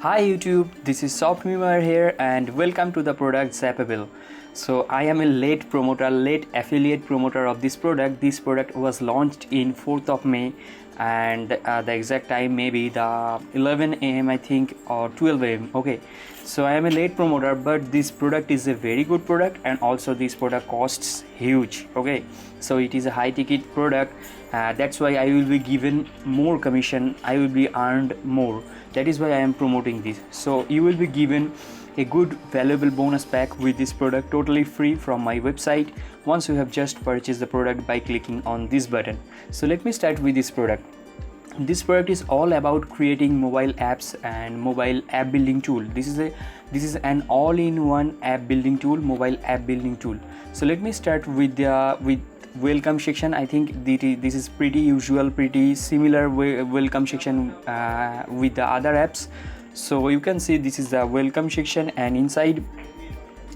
Hi YouTube, this is softmemeware here and welcome to the product Zapable. So I am a late affiliate promoter of this product. This product was launched in 4th of May and the exact time maybe the 11 AM I think or 12 AM. Okay, so I am a late promoter, but this product is a very good product and also this product costs huge. Okay, so it is a high ticket product. That's why I will be given more commission, I will be earned more. That is why I am promoting this. So you will be given a good valuable bonus pack with this product totally free from my website once you have just purchased the product by clicking on this button. So let me start with this product. This product is all about creating mobile apps and mobile app building tool. This is an all-in-one app building tool, mobile app building tool. So let me start with welcome section. I think this is pretty usual, pretty similar welcome section with the other apps. So you can see this is the welcome section, and inside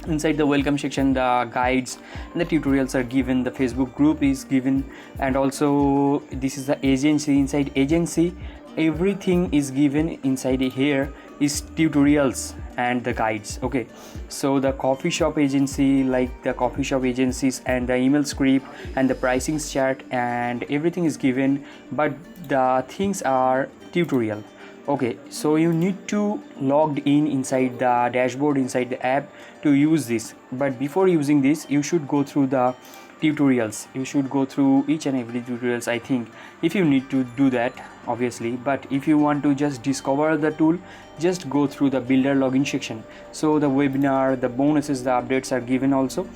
the welcome section the guides and the tutorials are given, the Facebook group is given, and also this is the agency. Inside agency everything is given. Inside here is tutorials and the guides. Okay, so the coffee shop agency, like the coffee shop agencies and the email script and the pricing chart and everything is given, but the things are tutorial. Okay, so you need to logged in inside the dashboard, inside the app to use this. But before using this you should go through the tutorials. You should go through each and every tutorials, I think, if you need to do that obviously. But if you want to just discover the tool, just go through the builder login section. So the webinar, the bonuses, the updates are given also.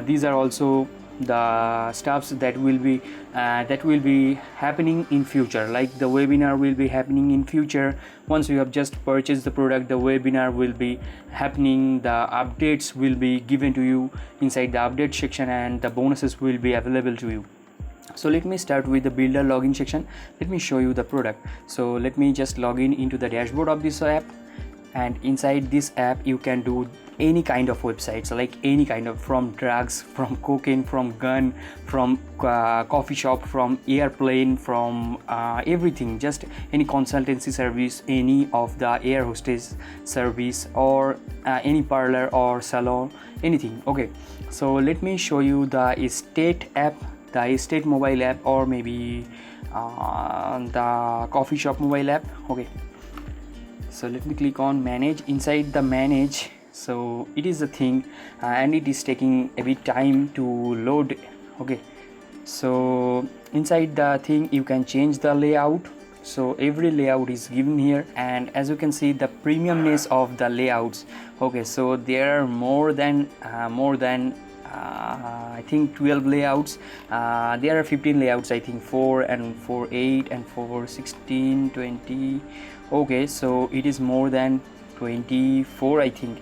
These are also the stuffs that will be happening in future, like the webinar will be happening in future. Once you have just purchased the product, the webinar will be happening, the updates will be given to you inside the update section, and the bonuses will be available to you. So let me start with the builder login section. Let me show you the product. So let me just log in into the dashboard of this app, and inside this app you can do any kind of websites, like any kind of, from drugs, from cocaine, from gun, from coffee shop, from airplane, from everything, just any consultancy service, any of the air hostess service, or any parlor or salon, anything. Okay, so let me show you the estate app, the estate mobile app, or maybe the coffee shop mobile app. Okay, so let me click on manage. Inside the manage, so it is a thing and it is taking a bit time to load. Okay, so inside the thing you can change the layout. So every layout is given here, and as you can see the premiumness of the layouts. Okay, so there are more than I think 12 layouts. There are 15 layouts, I think, 4 and 4 8 and 4 16 20. Okay, so it is more than 24, I think.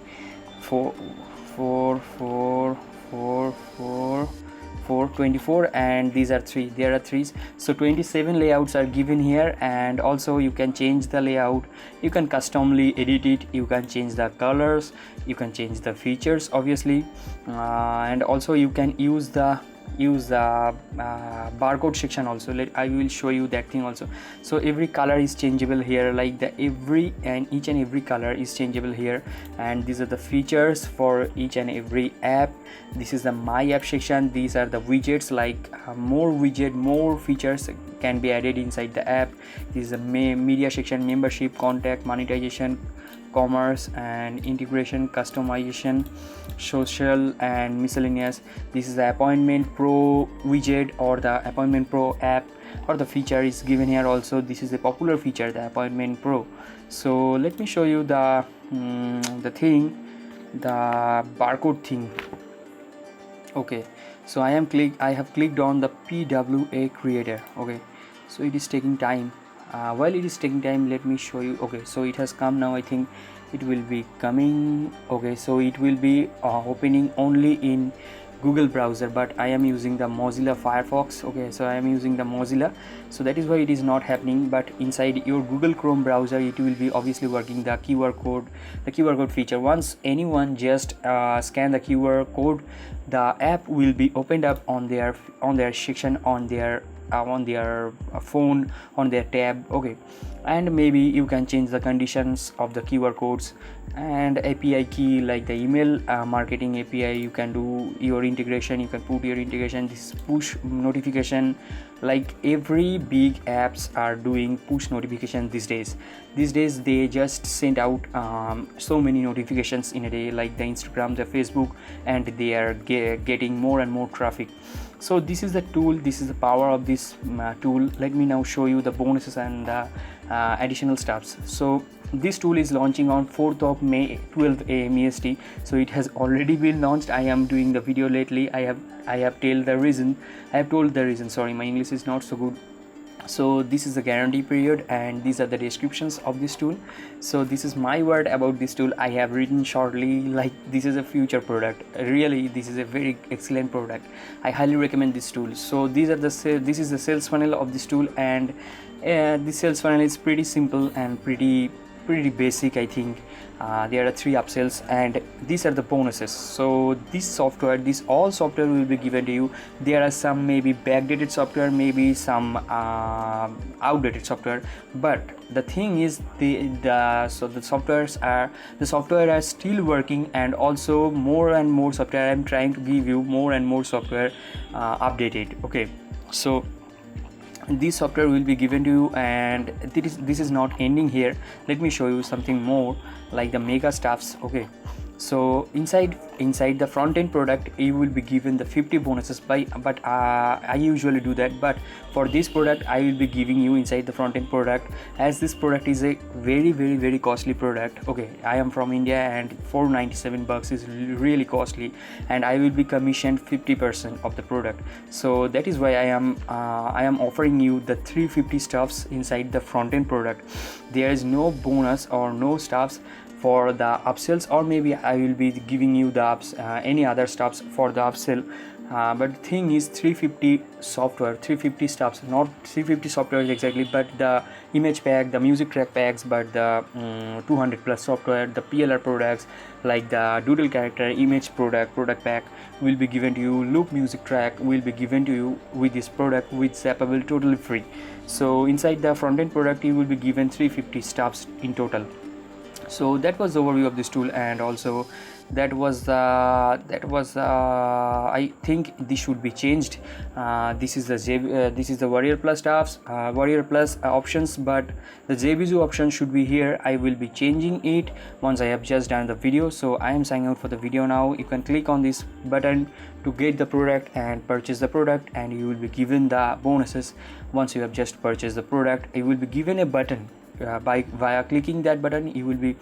24, and these are 3. There are 3s, so 27 layouts are given here. And also you can change the layout, you can customly edit it, you can change the colors, you can change the features obviously, and also you can use the barcode section also. I will show you that thing also. So every color is changeable here, like the each and every color is changeable here, and these are the features for each and every app. This is the my app section. These are the widgets, like more features can be added inside the app. This is the media section, membership, contact, monetization, commerce and integration, customization, social and miscellaneous. This is the appointment pro widget or the appointment pro app, or the feature is given here also. This is a popular feature, the appointment pro. So let me show you the barcode thing. Okay, so I have clicked on the PWA creator. Okay, so it is taking time. While it is taking time, let me show you. Okay, so it has come now. I think it will be coming. Okay, so it will be opening only in Google browser, but I am using the Mozilla Firefox. Okay, so I am using the Mozilla, so that is why it is not happening. But inside your Google Chrome browser it will be obviously working, the QR code feature. Once anyone just scan the QR code, the app will be opened up on their section, on their phone, on their tab. Okay, and maybe you can change the conditions of the QR codes and API key, like the email marketing API. You can do your integration, you can put your integration, this push notification. Like every big apps are doing push notification these days. They just send out so many notifications in a day, like the Instagram, the Facebook, and they are getting more and more traffic. So this is the tool, this is the power of this tool. Let me now show you the bonuses and additional stuffs. So this tool is launching on 4th of May 12 AM EST. So it has already been launched. I am doing the video lately. I have told the reason. Sorry, my English is not so good. So this is the guarantee period, and these are the descriptions of this tool. So this is my word about this tool. I have written shortly, like this is a future product. Really, this is a very excellent product. I highly recommend this tool. So this is the sales funnel of this tool, and this sales funnel is pretty simple and pretty basic. I think there are 3 upsells, and these are the bonuses. So all software will be given to you. There are some maybe backdated software, maybe some outdated software, but the thing is the software are still working, and also more and more software. I'm trying to give you more and more software updated. Okay, so this software will be given to you, and this is not ending here. Let me show you something more, like the mega stuffs. Okay, so inside the front end product you will be given the 50 bonuses but I usually do that, but for this product I will be giving you inside the front end product, as this product is a very costly product. Okay, I am from India, and $497 is really costly, and I will be commissioned 50% of the product. So that is why I am offering you the 350 stuffs inside the front end product. There is no bonus or no stuffs for the upsells, or maybe I will be giving you the any other stuffs for the upsell. But the thing is 350 software, 350 stuffs, not 350 software exactly, but the image pack, the music track packs, but the 200 plus software, the PLR products, like the doodle character image product pack will be given to you. Loop music track will be given to you with this product with Zapable, totally free. So inside the front end product you will be given 350 stuffs in total. So that was the overview of this tool, and also that was I think this should be changed. This is the Warrior Plus stuffs, Warrior Plus options, but the JBZoo option should be here. I will be changing it once I have just done the video. So I am signing out for the video now. You can click on this button to get the product and purchase the product, and you will be given the bonuses. Once you have just purchased the product, you will be given a button. Via clicking that button you will be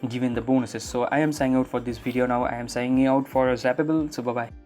given the bonuses. So I am signing out for this video now. I am signing out for Zapable. So bye bye.